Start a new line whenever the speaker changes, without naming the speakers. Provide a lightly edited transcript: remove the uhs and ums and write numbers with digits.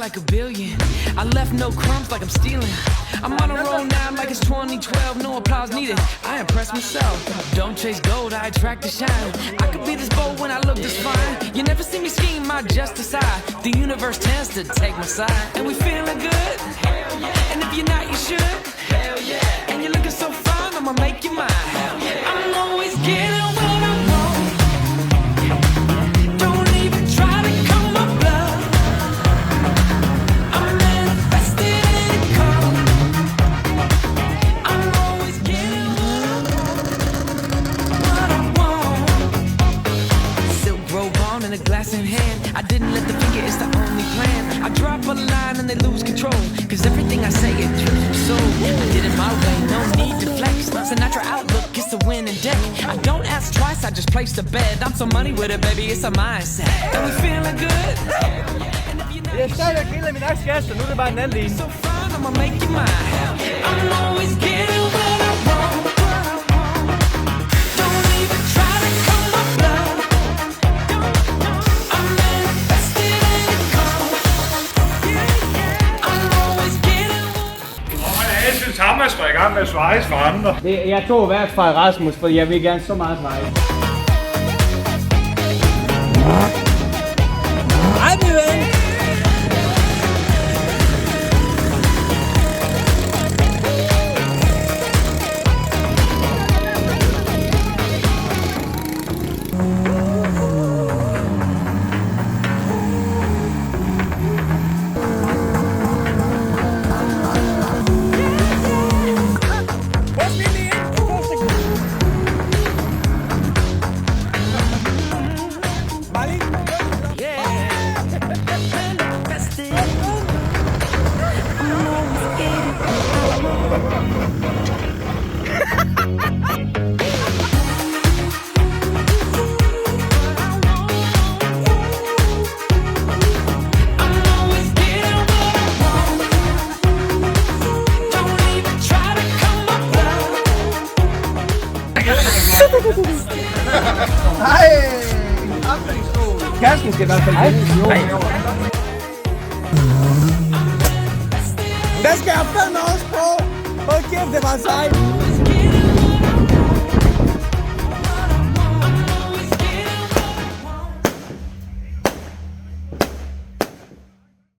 Like a billion, I left no crumbs like I'm stealing. I'm on a roll now like it's 2012, no applause needed. I impress myself. Don't chase gold, I attract the shine. I could be this bold when I look this fine. You never see me scheme, I just decide. The universe tends to take my side, and we feeling good. Hell yeah. And if you're not, you should. Hell yeah. And you're looking so fine, I'ma make you mine. Hell yeah. I'm always getting what I want. Don't even try to come up bluff. A glass in hand, I didn't let the finger, it's the only plan. I drop a line and they lose control, cause everything I say it trips so I did it my way, no need to flex. It's a natural outlook, it's a winning deck. I don't ask twice, I just place the bet. I'm so money with it, baby, it's a mindset. And we feeling good.
Det er stadigvæk hele min ex-gæster, nu er det bare en anden line.
So fine, I'ma make you mine. I'm always getting what I want. Don't even try to come up love.
Jeg synes, Hamas var i gang med at svejse for andre.
Jeg tog i hvert fald Rasmus, for jeg vil gerne så meget svejse. Hej, min ven! Hej! Kæresten skal i hvert fald vinde. Hvad skal jeg fandme også på? Hold kæft, det var sejt.